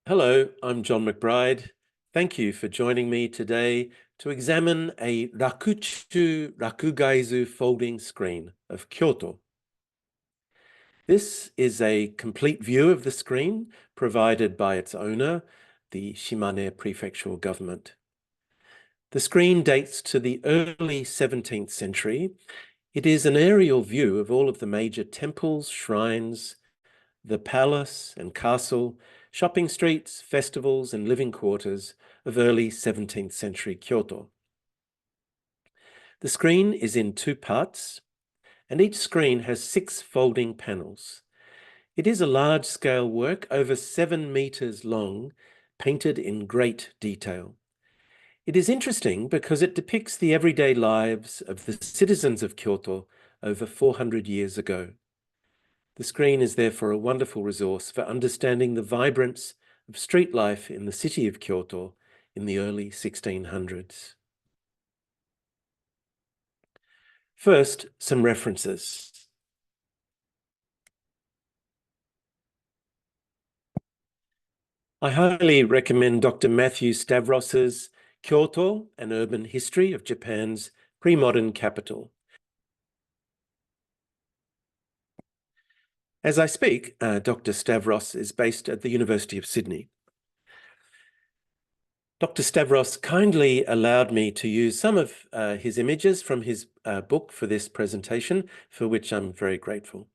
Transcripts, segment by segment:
Hello, I'm John McBride. Thank you for joining me today to examine a Rakuchu Rakugaizu folding screen of Kyoto. This is a complete view of the screen provided by its owner, the Shimane Prefectural Government. The screen dates to the early 17th century. It is an aerial view of all of the major temples, shrines, the palace and castle, shopping streets, festivals, and living quarters of early 17th century Kyoto. The screen is in two parts, and each screen has 6 folding panels. It is a large-scale work, over 7 meters long, painted in great detail. It is interesting because it depicts the everyday lives of the citizens of Kyoto over 400 years ago. The screen is therefore a wonderful resource for understanding the vibrance of street life in the city of Kyoto in the early 1600s. First, some references. I highly recommend Dr. Matthew Stavros's Kyoto, an Urban History of Japan's Pre-Modern Capital. As I speak, Dr. Stavros is based at the University of Sydney. Dr. Stavros kindly allowed me to use some of his images from his book for this presentation, for which I'm very grateful.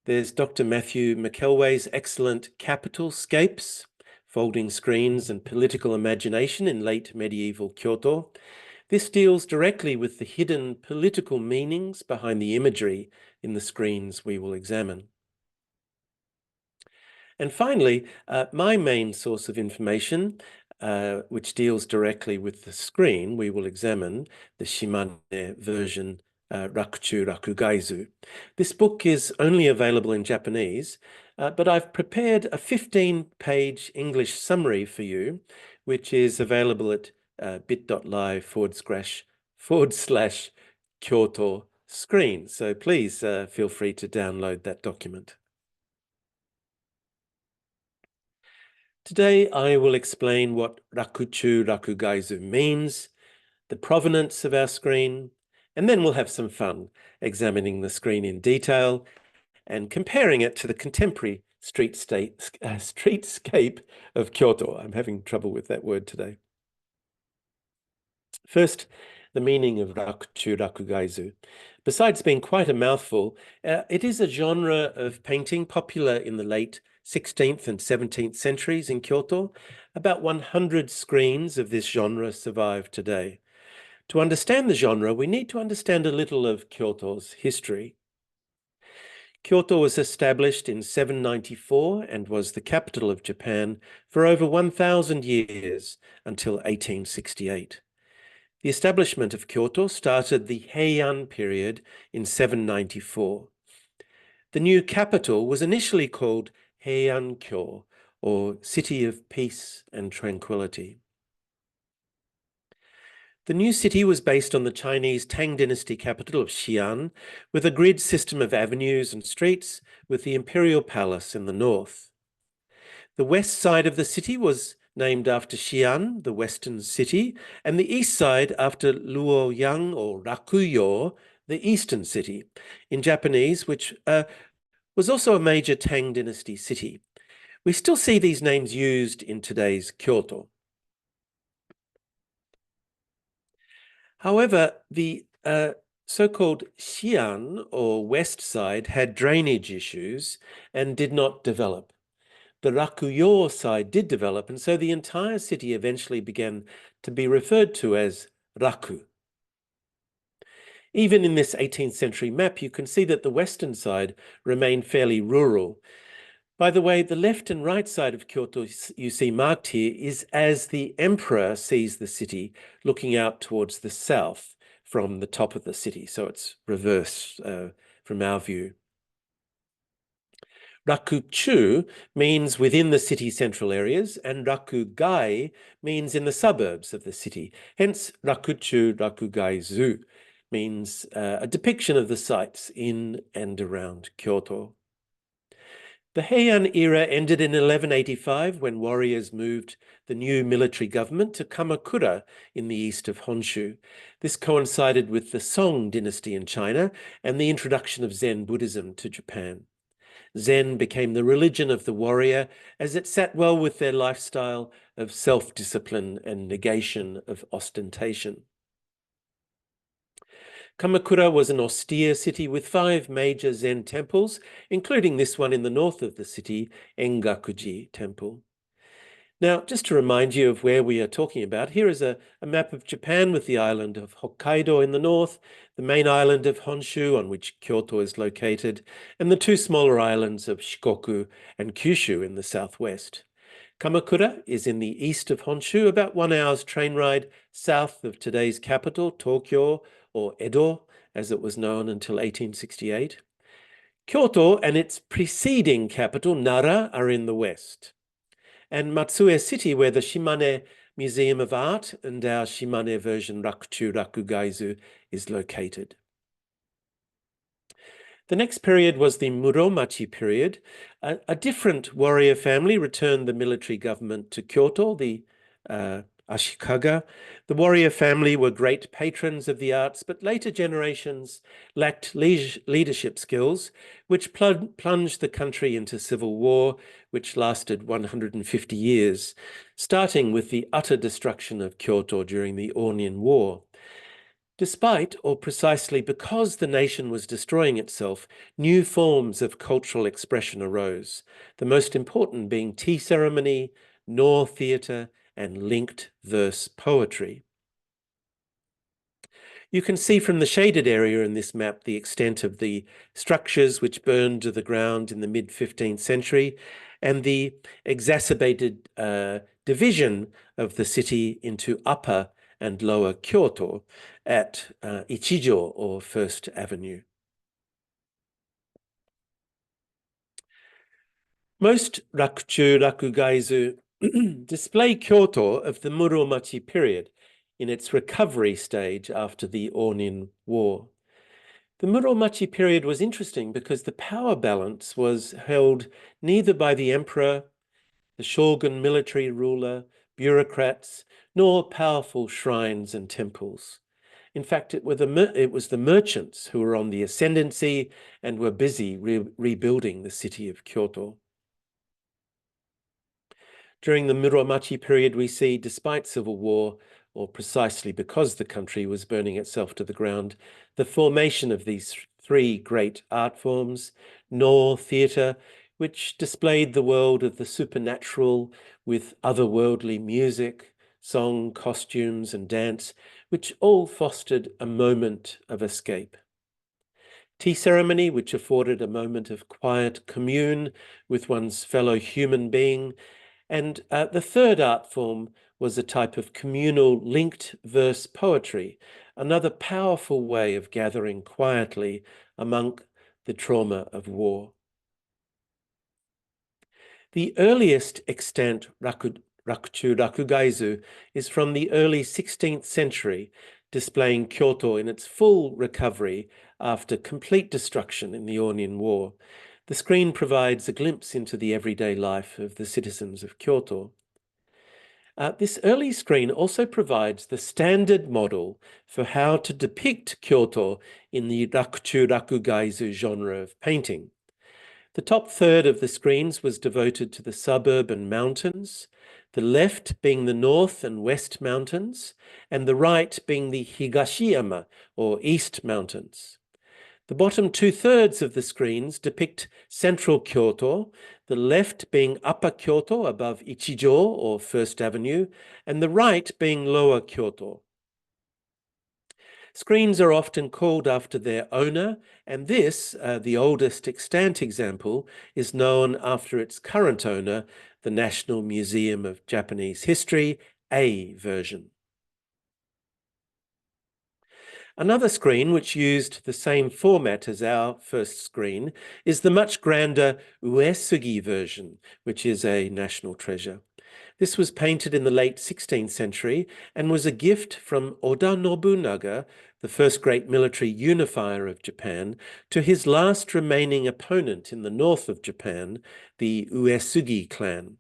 There's Dr. Matthew McElway's excellent Capital Scapes, folding screens and political imagination in late medieval Kyoto. This deals directly with the hidden political meanings behind the imagery in the screens we will examine. And finally, my main source of information, which deals directly with the screen we will examine, the Shimane version, Rakuchu Rakugaizu. This book is only available in Japanese, but I've prepared a 15-page English summary for you, which is available at bit.ly/Kyoto screen. So please feel free to download that document. Today, I will explain what Rakuchu Rakugaizu means, the provenance of our screen, and then we'll have some fun examining the screen in detail and comparing it to the contemporary streetscape of Kyoto. I'm having trouble with that word today. First, the meaning of Rakuchu Rakugaizu. Besides being quite a mouthful, it is a genre of painting popular in the late 16th and 17th centuries in Kyoto. About 100 screens of this genre survive today. To understand the genre, we need to understand a little of Kyoto's history. Kyoto was established in 794 and was the capital of Japan for over 1,000 years until 1868. The establishment of Kyoto started the Heian period in 794. The new capital was initially called Heian-kyo, or City of Peace and Tranquility. The new city was based on the Chinese Tang Dynasty capital of Xi'an, with a grid system of avenues and streets, with the imperial palace in the north. The west side of the city was named after Xi'an, the western city, and the east side after Luoyang, or Rakuyo, the eastern city, in Japanese, which was also a major Tang Dynasty city. We still see these names used in today's Kyoto. However, the so-called Xi'an, or west side, had drainage issues and did not develop. The Rakuyo side did develop, and so the entire city eventually began to be referred to as Raku. Even in this 18th century map, you can see that the western side remained fairly rural. By the way, the left and right side of Kyoto you see marked here is as the emperor sees the city, looking out towards the south from the top of the city. So it's reverse from our view. Rakuchu means within the city central areas, and Rakugai means in the suburbs of the city. Hence, Rakuchu Rakugaizu means a depiction of the sights in and around Kyoto. The Heian era ended in 1185 when warriors moved the new military government to Kamakura in the east of Honshu. This coincided with the Song dynasty in China and the introduction of Zen Buddhism to Japan. Zen became the religion of the warrior as it sat well with their lifestyle of self-discipline and negation of ostentation. Kamakura was an austere city with 5 major Zen temples, including this one in the north of the city, Engakuji Temple. Now, just to remind you of where we are talking about, here is a map of Japan with the island of Hokkaido in the north, the main island of Honshu, on which Kyoto is located, and the 2 smaller islands of Shikoku and Kyushu in the southwest. Kamakura is in the east of Honshu, about 1 hour's train ride south of today's capital, Tokyo, or Edo, as it was known until 1868. Kyoto and its preceding capital, Nara, are in the west. And Matsue City, where the Shimane Museum of Art and our Shimane version Rakuchu Rakugaizu is located. The next period was the Muromachi period. A different warrior family returned the military government to Kyoto, the Ashikaga. The warrior family were great patrons of the arts, but later generations lacked leadership skills, which plunged the country into civil war, which lasted 150 years, starting with the utter destruction of Kyoto during the Onin War. Despite, or precisely because the nation was destroying itself, new forms of cultural expression arose, the most important being tea ceremony, Noh theatre, and linked verse poetry. You can see from the shaded area in this map the extent of the structures which burned to the ground in the mid-15th century and the exacerbated division of the city into Upper and Lower Kyoto at Ichijo, or First Avenue. Most Rakuchu Rakugaizu display Kyoto of the Muromachi period in its recovery stage after the Onin War. The Muromachi period was interesting because the power balance was held neither by the emperor, the shogun military ruler, bureaucrats, nor powerful shrines and temples. In fact, it was the merchants who were on the ascendancy and were busy rebuilding the city of Kyoto. During the Muromachi period, we see, despite civil war, or precisely because the country was burning itself to the ground, the formation of these 3 great art forms: Noh theatre, which displayed the world of the supernatural with otherworldly music, song, costumes, and dance, which all fostered a moment of escape. Tea ceremony, which afforded a moment of quiet commune with one's fellow human being. And the third art form was a type of communal linked verse poetry, another powerful way of gathering quietly among the trauma of war. The earliest extant Rakuchu Rakugaizu is from the early 16th century, displaying Kyoto in its full recovery after complete destruction in the Onin War. The screen provides a glimpse into the everyday life of the citizens of Kyoto. This early screen also provides the standard model for how to depict Kyoto in the Rakuchu Rakugaizu genre of painting. The top third of the screens was devoted to the suburban mountains, the left being the north and west mountains, and the right being the Higashiyama, or east mountains. The bottom 2/3 of the screens depict central Kyoto, the left being Upper Kyoto above Ichijo, or First Avenue, and the right being Lower Kyoto. Screens are often called after their owner, and this, the oldest extant example, is known after its current owner, the National Museum of Japanese History, A version. Another screen which used the same format as our first screen is the much grander Uesugi version, which is a national treasure. This was painted in the late 16th century and was a gift from Oda Nobunaga, the first great military unifier of Japan, to his last remaining opponent in the north of Japan, the Uesugi clan.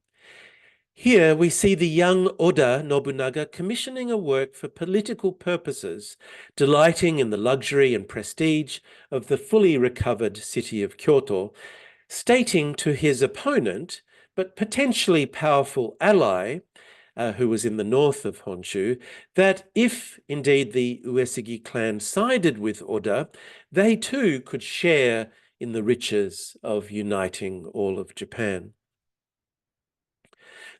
Here we see the young Oda Nobunaga commissioning a work for political purposes, delighting in the luxury and prestige of the fully recovered city of Kyoto, stating to his opponent, but potentially powerful ally, who was in the north of Honshu, that if indeed the Uesugi clan sided with Oda, they too could share in the riches of uniting all of Japan.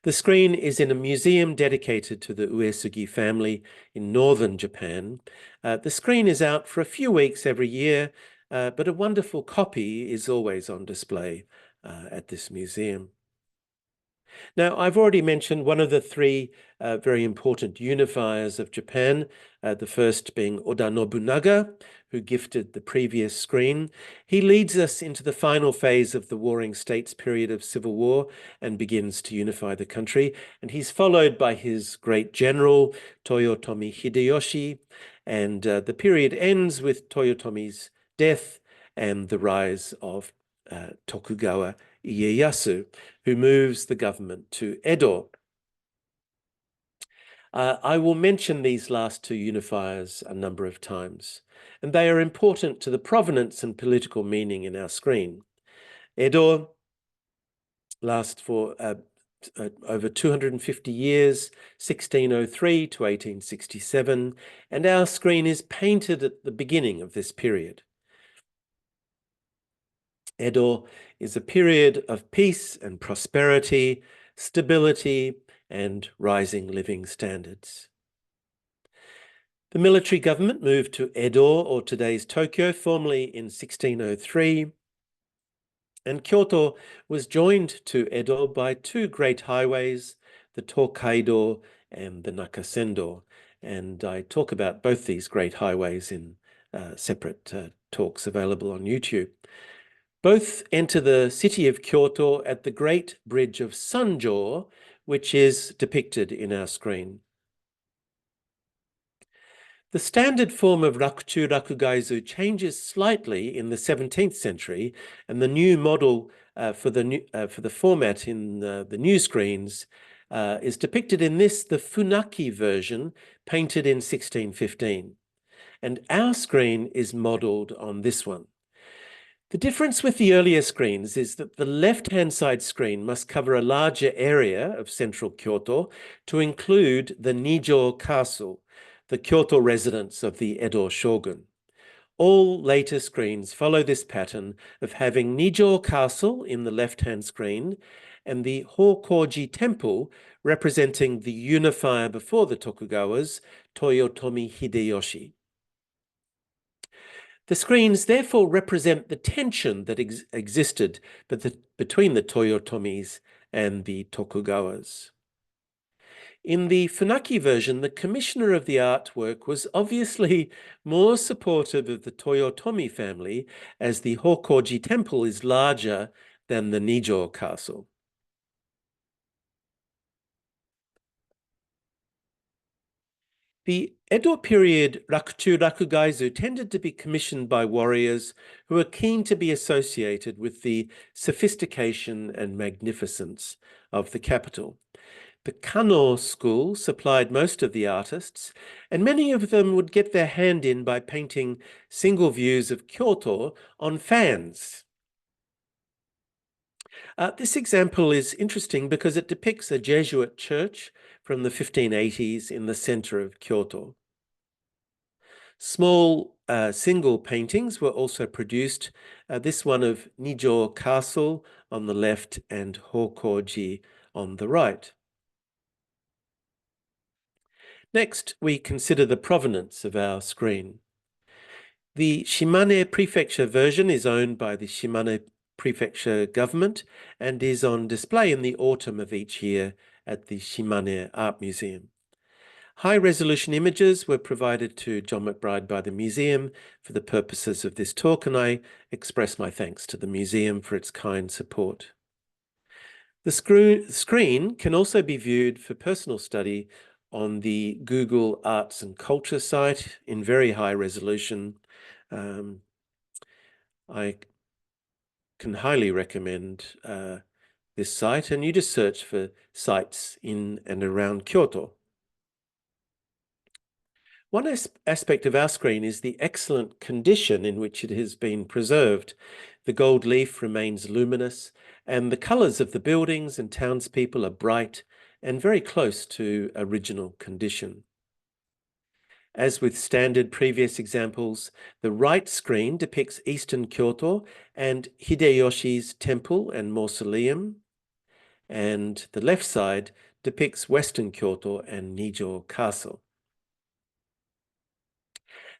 The screen is in a museum dedicated to the Uesugi family in northern Japan. The screen is out for a few weeks every year, but a wonderful copy is always on display at this museum. Now, I've already mentioned one of the three very important unifiers of Japan, the first being Oda Nobunaga, who gifted the previous screen. He leads us into the final phase of the Warring States period of civil war and begins to unify the country. And he's followed by his great general, Toyotomi Hideyoshi. And the period ends with Toyotomi's death and the rise of Tokugawa Ieyasu, who moves the government to Edo. I will mention these last two unifiers a number of times, and they are important to the provenance and political meaning in our screen. Edo lasts for over 250 years, 1603 to 1867, and our screen is painted at the beginning of this period. Edo is a period of peace and prosperity, stability, and rising living standards. The military government moved to Edo, or today's Tokyo, formally in 1603, and Kyoto was joined to Edo by two great highways, the Tokaido and the Nakasendo, and I talk about both these great highways in separate talks available on YouTube. Both enter the city of Kyoto at the Great Bridge of Sanjo, which is depicted in our screen. The standard form of Rakuchu Rakugaizu changes slightly in the 17th century, and the new model for the format in the new screens is depicted in this, the Funaki version, painted in 1615. And our screen is modeled on this one. The difference with the earlier screens is that the left-hand side screen must cover a larger area of central Kyoto to include the Nijo Castle, the Kyoto residence of the Edo shogun. All later screens follow this pattern of having Nijo Castle in the left-hand screen and the Hokoji Temple representing the unifier before the Tokugawas, Toyotomi Hideyoshi. The screens therefore represent the tension that existed between the Toyotomis and the Tokugawas. In the Funaki version, the commissioner of the artwork was obviously more supportive of the Toyotomi family, as the Hokoji temple is larger than the Nijo castle. The Edo period Rakuchu Rakugaizu tended to be commissioned by warriors who were keen to be associated with the sophistication and magnificence of the capital. The Kano school supplied most of the artists, and many of them would get their hand in by painting single views of Kyoto on fans. This example is interesting because it depicts a Jesuit church from the 1580s in the center of Kyoto. Small single paintings were also produced, this one of Nijo Castle on the left and Hokoji on the right. Next, we consider the provenance of our screen. The Shimane Prefecture version is owned by the Shimane Prefecture government and is on display in the autumn of each year at the Shimane Art Museum. High-resolution images were provided to John McBride by the museum for the purposes of this talk, and I express my thanks to the museum for its kind support. The screen can also be viewed for personal study on the Google Arts and Culture site in very high resolution. I can highly recommend this site, and you just search for sites in and around Kyoto. One aspect of our screen is the excellent condition in which it has been preserved. The gold leaf remains luminous, and the colours of the buildings and townspeople are bright and very close to original condition. As with standard previous examples, the right screen depicts Eastern Kyoto and Hideyoshi's temple and mausoleum, and the left side depicts Western Kyoto and Nijo Castle.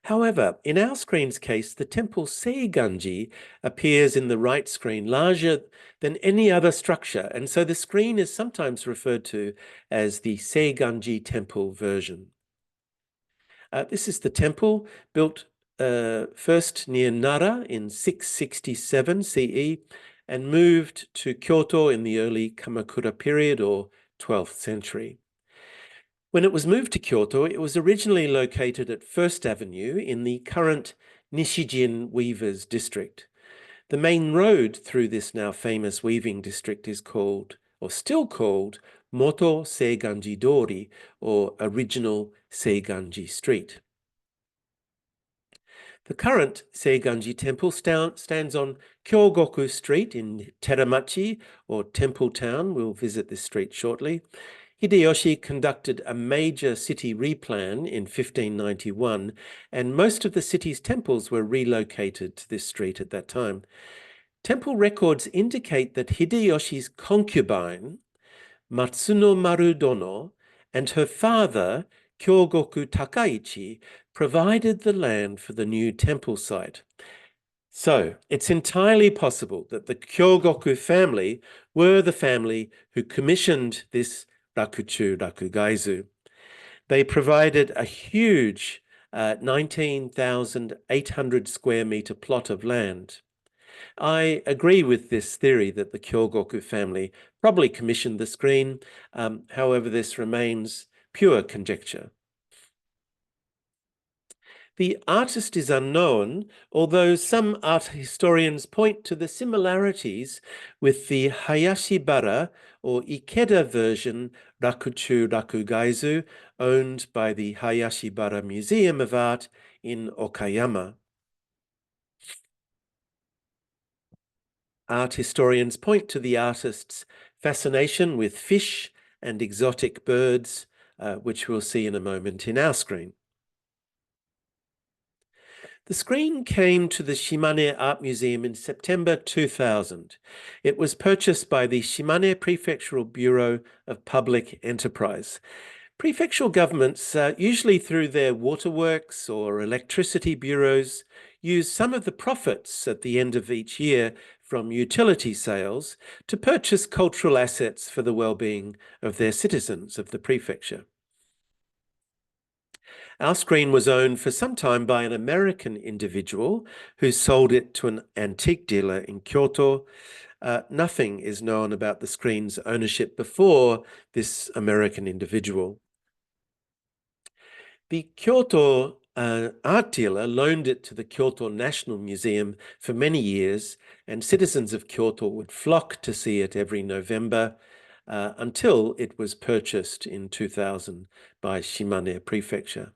However, in our screen's case, the temple Seiganji appears in the right screen larger than any other structure, and so the screen is sometimes referred to as the Seiganji temple version. This is the temple built first near Nara in 667 CE and moved to Kyoto in the early Kamakura period or 12th century. When it was moved to Kyoto, it was originally located at First Avenue in the current Nishijin Weavers district. The main road through this now famous weaving district is called, or still called, Moto Seiganji Dori, or original Seiganji Street. The current Seiganji temple stands on Kyogoku Street in Teramachi, or Temple Town. We'll visit this street shortly. Hideyoshi conducted a major city replan in 1591, and most of the city's temples were relocated to this street at that time. Temple records indicate that Hideyoshi's concubine, Matsuno Maru Dono, and her father, Kyogoku Takaichi, provided the land for the new temple site. So it's entirely possible that the Kyogoku family were the family who commissioned this Rakuchu Rakugaizu. They provided a huge 19,800 square meter plot of land. I agree with this theory that the Kyogoku family probably commissioned the screen. However, this remains pure conjecture. The artist is unknown, although some art historians point to the similarities with the Hayashibara or Ikeda version Rakuchu Rakugaizu, owned by the Hayashibara Museum of Art in Okayama. Art historians point to the artist's fascination with fish and exotic birds, which we'll see in a moment in our screen. The screen came to the Shimane Art Museum in September 2000. It was purchased by the Shimane Prefectural Bureau of Public Enterprise. Prefectural governments, usually through their waterworks or electricity bureaus, use some of the profits at the end of each year from utility sales to purchase cultural assets for the well-being of their citizens of the prefecture. Our screen was owned for some time by an American individual who sold it to an antique dealer in Kyoto. Nothing is known about the screen's ownership before this American individual. The Kyoto art dealer loaned it to the Kyoto National Museum for many years, and citizens of Kyoto would flock to see it every November until it was purchased in 2000 by Shimane Prefecture.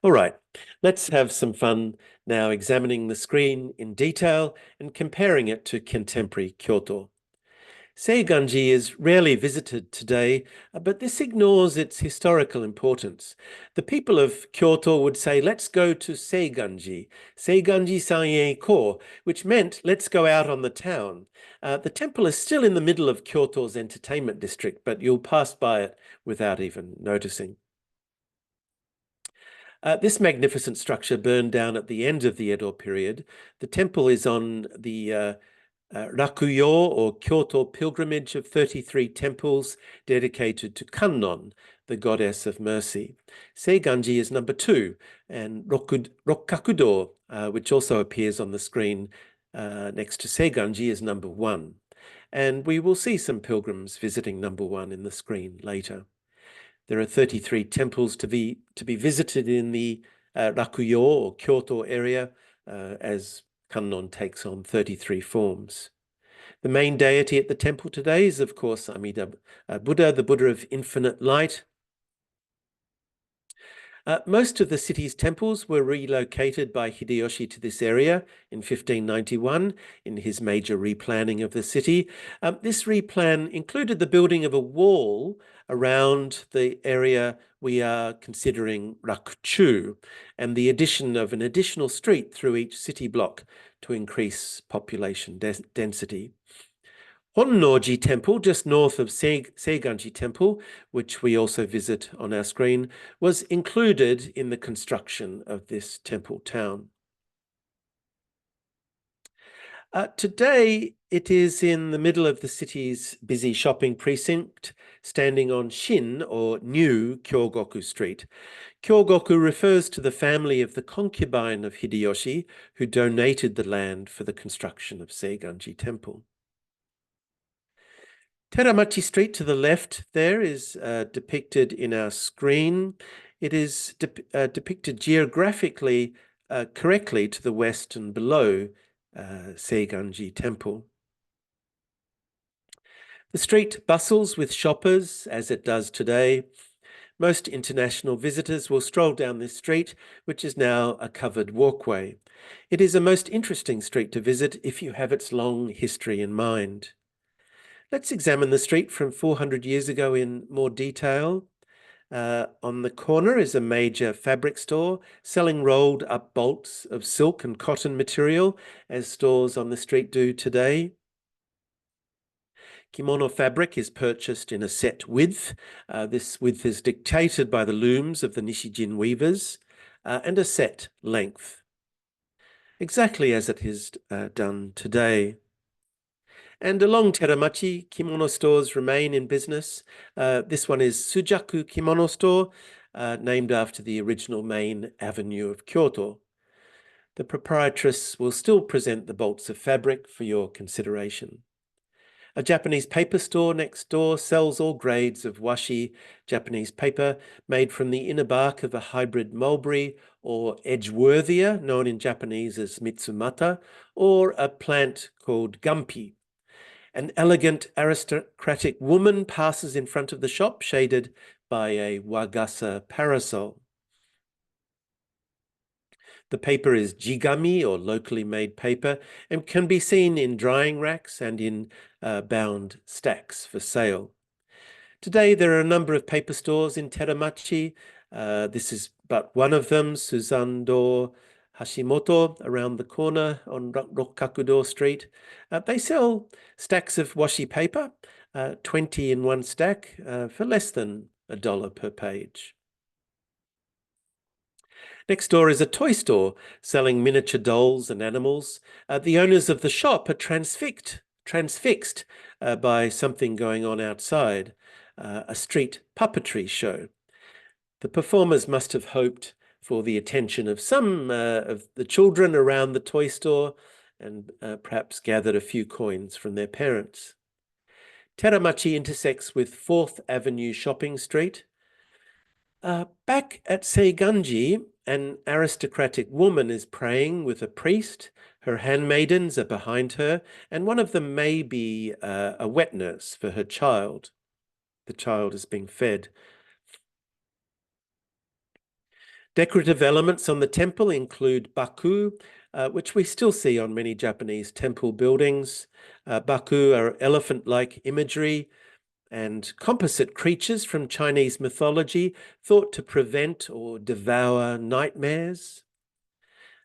All right, let's have some fun now examining the screen in detail and comparing it to contemporary Kyoto. Seiganji is rarely visited today, but this ignores its historical importance. The people of Kyoto would say, let's go to Seiganji, Seiganji Sanye Ko, which meant let's go out on the town. The temple is still in the middle of Kyoto's entertainment district, but you'll pass by it without even noticing. This magnificent structure burned down at the end of the Edo period. The temple is on the Rakuyo or Kyoto pilgrimage of 33 temples dedicated to Kannon, the goddess of mercy. Seiganji is number 2, and Rokkakudo, which also appears on the screen next to Seiganji, is number 1. and we will see some pilgrims visiting number 1 in the screen later. There are 33 temples to be visited in the Rakuyo or Kyoto area, as Kannon takes on 33 forms. The main deity at the temple today is, of course, Amida Buddha, the Buddha of infinite light. Most of the city's temples were relocated by Hideyoshi to this area in 1591 in his major replanning of the city. This replan included the building of a wall around the area we are considering Rakuchu, and the addition of an additional street through each city block to increase population density. Honnoji Temple, just north of Seiganji Temple, which we also visit on our screen, was included in the construction of this temple town. Today, it is in the middle of the city's busy shopping precinct, standing on Shin, or New Kyogoku Street. Kyogoku refers to the family of the concubine of Hideyoshi, who donated the land for the construction of Seiganji Temple. Teramachi Street to the left there is depicted in our screen. It is depicted geographically correctly to the west and below Seiganji Temple. The street bustles with shoppers, as it does today. Most international visitors will stroll down this street, which is now a covered walkway. It is a most interesting street to visit if you have its long history in mind. Let's examine the street from 400 years ago in more detail. On the corner is a major fabric store selling rolled up bolts of silk and cotton material, as stores on the street do today. Kimono fabric is purchased in a set width. This width is dictated by the looms of the Nishijin weavers, and a set length, exactly as it is done today. And along Teramachi, kimono stores remain in business. This one is Sujaku Kimono Store, named after the original main avenue of Kyoto. The proprietress will still present the bolts of fabric for your consideration. A Japanese paper store next door sells all grades of washi, Japanese paper made from the inner bark of a hybrid mulberry or edgeworthia, known in Japanese as mitsumata, or a plant called gampi. An elegant aristocratic woman passes in front of the shop, shaded by a wagasa parasol. The paper is jigami, or locally made paper, and can be seen in drying racks and in bound stacks for sale. Today, there are a number of paper stores in Teramachi. This is but one of them, Suzando Hashimoto, around the corner on Rokkakudo Street. They sell stacks of washi paper, 20 in one stack, for less than $1 per page. Next door is a toy store selling miniature dolls and animals. The owners of the shop are transfixed by something going on outside, a street puppetry show. The performers must have hoped for the attention of some of the children around the toy store, and perhaps gathered a few coins from their parents. Teramachi intersects with 4th Avenue Shopping Street. Back at Seiganji, an aristocratic woman is praying with a priest. Her handmaidens are behind her, and one of them may be a wet nurse for her child. The child is being fed. Decorative elements on the temple include baku, which we still see on many Japanese temple buildings. Baku are elephant-like imagery and composite creatures from Chinese mythology thought to prevent or devour nightmares.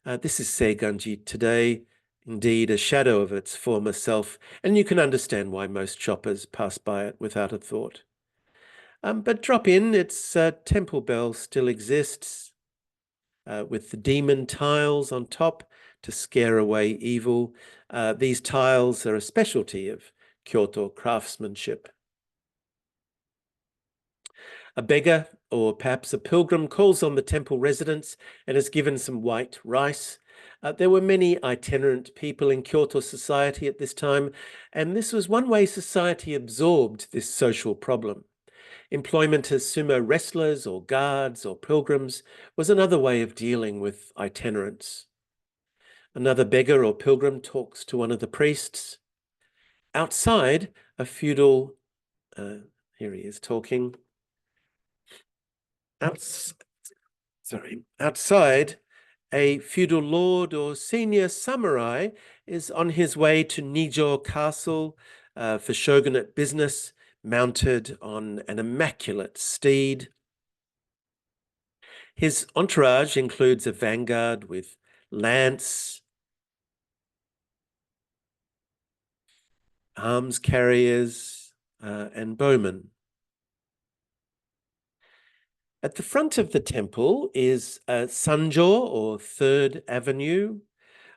This is Seiganji today, indeed a shadow of its former self, and you can understand why most shoppers pass by it without a thought. But drop in, its temple bell still exists, with the demon tiles on top to scare away evil. These tiles are a specialty of Kyoto craftsmanship. A beggar, or perhaps a pilgrim, calls on the temple residents and is given some white rice. There were many itinerant people in Kyoto society at this time, and this was one way society absorbed this social problem. Employment as sumo wrestlers or guards or pilgrims was another way of dealing with itinerants. Another beggar or pilgrim talks to one of the priests. Outside, a feudal, here he is talking. Outside, a feudal lord or senior samurai is on his way to Nijo Castle for shogunate business, mounted on an immaculate steed. His entourage includes a vanguard with lance, arms carriers, and bowmen. At the front of the temple is Sanjo, or Third Avenue.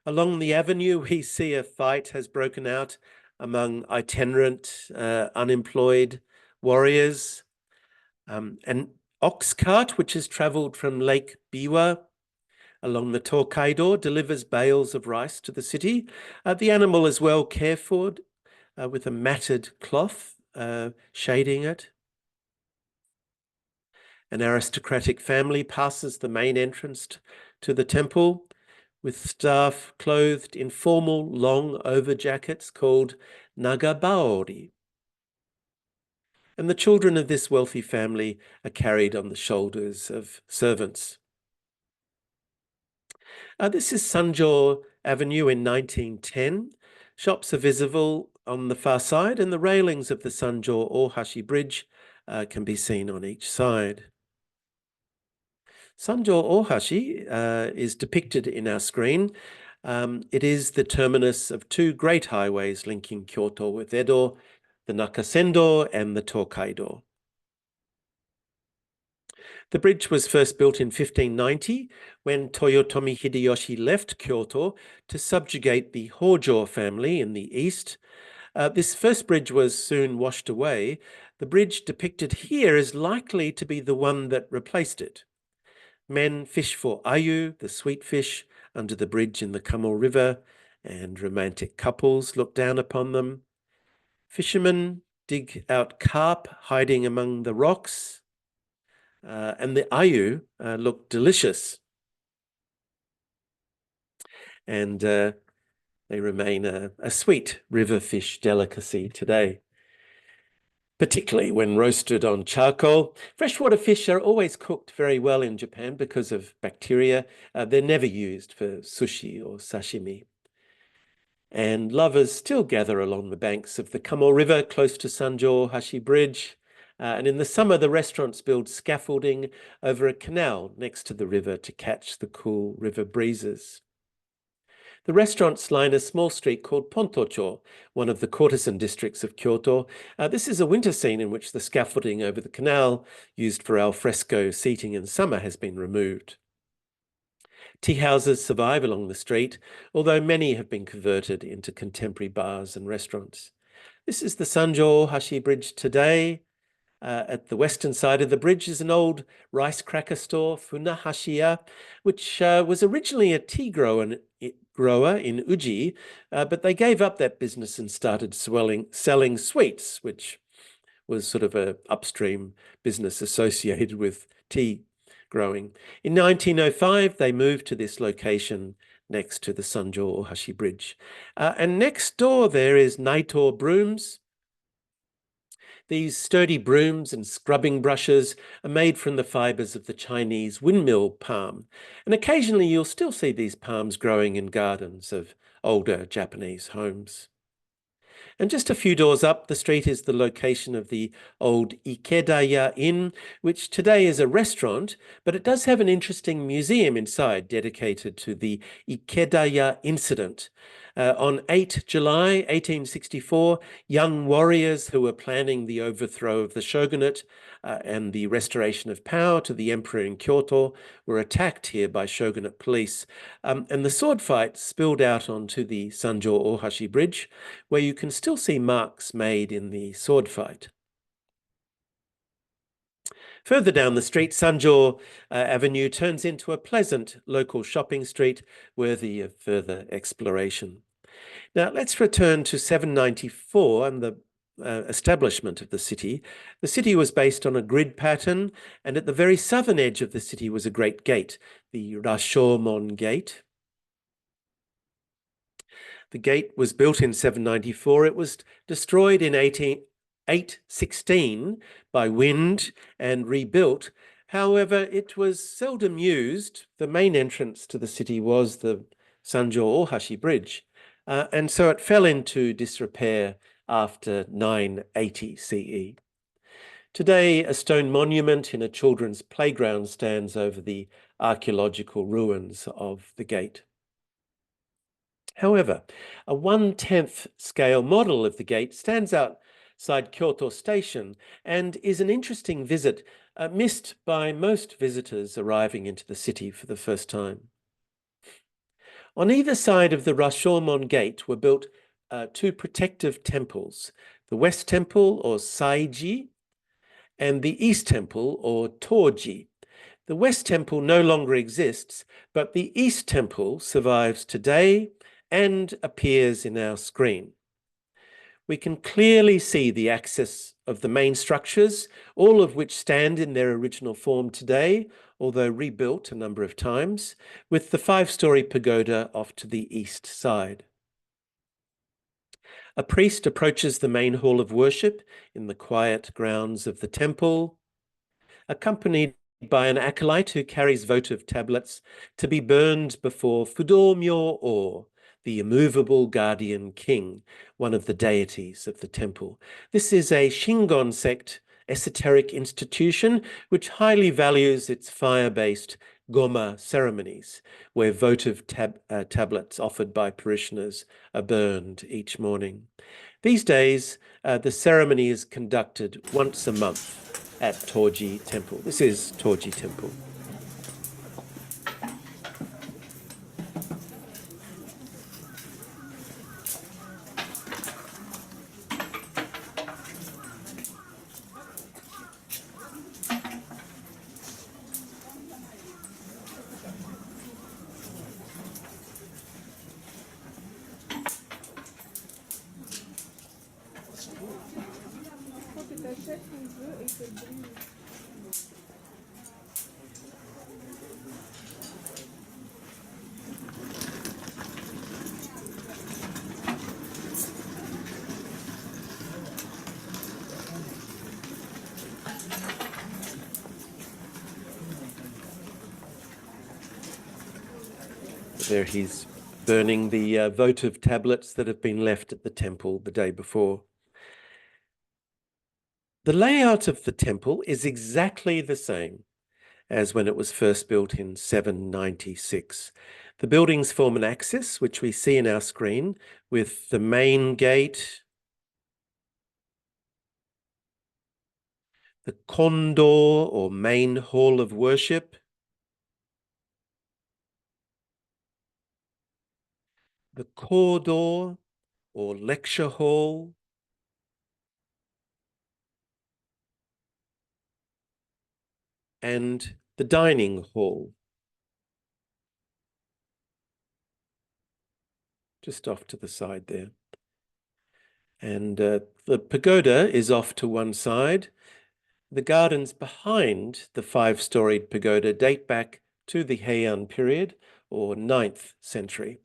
Along the avenue, we see a fight has broken out among itinerant, unemployed warriors. An ox cart, which has traveled from Lake Biwa along the Tokaido, delivers bales of rice to the city. The animal is well cared for with a matted cloth shading it. An aristocratic family passes the main entrance to the temple with staff clothed in formal long overjackets called nagabaori. And the children of this wealthy family are carried on the shoulders of servants. This is Sanjo Avenue in 1910. Shops are visible on the far side, and the railings of the Sanjo Ohashi Bridge can be seen on each side. Sanjo Ohashi is depicted in our screen. It is the terminus of two great highways linking Kyoto with Edo, the Nakasendo and the Tokaido. The bridge was first built in 1590 when Toyotomi Hideyoshi left Kyoto to subjugate the Hojo family in the east. This first bridge was soon washed away. The bridge depicted here is likely to be the one that replaced it. Men fish for ayu, the sweet fish, under the bridge in the Kamo River, and romantic couples look down upon them. Fishermen dig out carp hiding among the rocks, and the ayu look delicious. And they remain a sweet river fish delicacy today, particularly when roasted on charcoal. Freshwater fish are always cooked very well in Japan because of bacteria. They're never used for sushi or sashimi. And lovers still gather along the banks of the Kamo River close to Sanjo Ohashi Bridge. And in the summer, the restaurants build scaffolding over a canal next to the river to catch the cool river breezes. The restaurants line a small street called Pontocho, one of the courtesan districts of Kyoto. This is a winter scene in which the scaffolding over the canal, used for al fresco seating in summer, has been removed. Tea houses survive along the street, although many have been converted into contemporary bars and restaurants. This is the Sanjo Ohashi Bridge today. At the western side of the bridge is an old rice cracker store, Funahashiya, which was originally a tea grower in Uji, but they gave up that business and started selling sweets, which was sort of an upstream business associated with tea growing. In 1905, they moved to this location next to the Sanjo Ohashi Bridge. And next door there is Naito Brooms. These sturdy brooms and scrubbing brushes are made from the fibers of the Chinese windmill palm. And occasionally you'll still see these palms growing in gardens of older Japanese homes. And just a few doors up the street is the location of the old Ikedaya Inn, which today is a restaurant, but it does have an interesting museum inside dedicated to the Ikedaya incident. On 8 July 1864, young warriors who were planning the overthrow of the shogunate and the restoration of power to the emperor in Kyoto were attacked here by shogunate police. And the sword fight spilled out onto the Sanjo Ohashi Bridge, where you can still see marks made in the sword fight. Further down the street, Sanjo Avenue turns into a pleasant local shopping street worthy of further exploration. Now, let's return to 794 and the establishment of the city. The city was based on a grid pattern, and at the very southern edge of the city was a great gate, the Rashomon Gate. The gate was built in 794. It was destroyed in 816 by wind and rebuilt. However, it was seldom used. The main entrance to the city was the Sanjo Ohashi Bridge, and so it fell into disrepair after 980 CE. Today, a stone monument in a children's playground stands over the archaeological ruins of the gate. However, a 1/10 scale model of the gate stands outside Kyoto Station and is an interesting visit, missed by most visitors arriving into the city for the first time. On either side of the Rashomon Gate were built two protective temples, the West Temple, or Seiganji, and the East Temple, or Toji. The West Temple no longer exists, but the East Temple survives today and appears in our screen. We can clearly see the axis of the main structures, all of which stand in their original form today, although rebuilt a number of times, with the 5-story pagoda off to the east side. A priest approaches the main hall of worship in the quiet grounds of the temple, accompanied by an acolyte who carries votive tablets to be burned before Fudomyo-o, the immovable guardian king, one of the deities of the temple. This is a Shingon sect esoteric institution which highly values its fire-based Goma ceremonies, where votive tablets offered by parishioners are burned each morning. These days, the ceremony is conducted once a month at Toji Temple. This is Toji Temple. There he's burning the votive tablets that have been left at the temple the day before. The layout of the temple is exactly the same as when it was first built in 796. The buildings form an axis, which we see in our screen, with the main gate, the kondo, or main hall of worship, the kodo, or lecture hall, and the dining hall, just off to the side there. And the pagoda is off to one side. The gardens behind the 5-storied pagoda date back to the Heian period, or 9th century.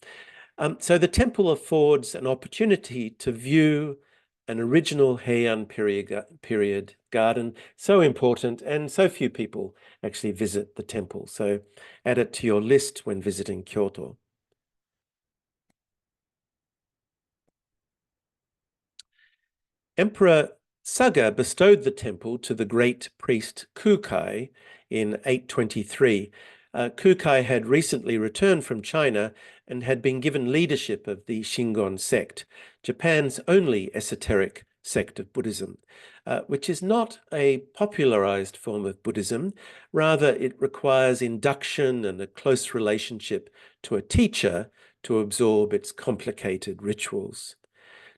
So the temple affords an opportunity to view an original Heian period garden, so important, and so few people actually visit the temple. So add it to your list when visiting Kyoto. Emperor Saga bestowed the temple to the great priest Kukai in 823. Kukai had recently returned from China and had been given leadership of the Shingon sect, Japan's only esoteric sect of Buddhism, which is not a popularized form of Buddhism. Rather, it requires induction and a close relationship to a teacher to absorb its complicated rituals.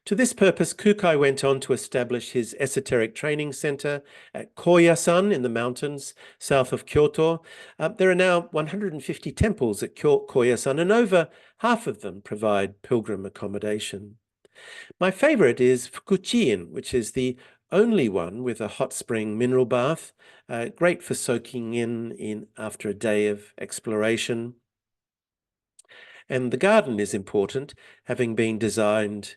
To this purpose, Kukai went on to establish his esoteric training center at Koyasan in the mountains south of Kyoto. There are now 150 temples at Koyasan, and over half of them provide pilgrim accommodation. My favorite is Fukuchiin, which is the only one with a hot spring mineral bath, great for soaking in after a day of exploration. And the garden is important, having been designed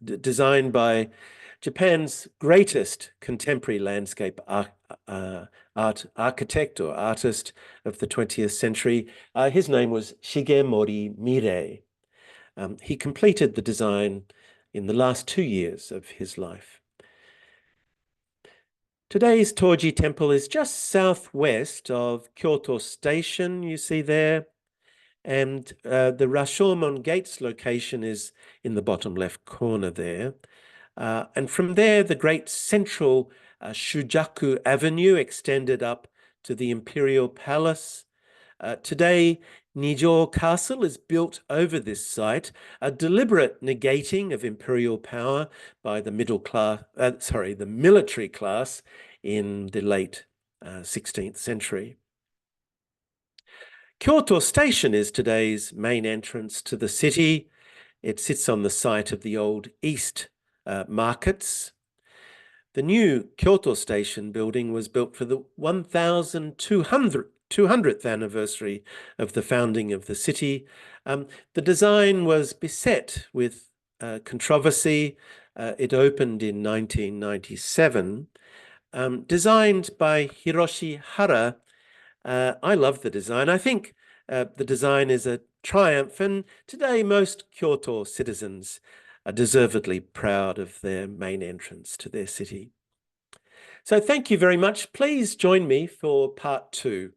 designed by Japan's greatest contemporary landscape architect or artist of the 20th century. His name was Shigemori Mirei. He completed the design in the last 2 years of his life. Today's Toji Temple is just southwest of Kyoto Station, you see there, and the Rashomon Gates location is in the bottom left corner there. And from there, the great central Shujaku Avenue extended up to the Imperial Palace. Today, Nijo Castle is built over this site, a deliberate negating of imperial power by the the military class in the late 16th century. Kyoto Station is today's main entrance to the city. It sits on the site of the old East markets. The new Kyoto Station building was built for the 200th anniversary of the founding of the city. The design was beset with controversy. It opened in 1997. Designed by Hiroshi Hara, I love the design. I think the design is a triumph, and today most Kyoto citizens are deservedly proud of their main entrance to their city. So thank you very much. Please join me for part 2.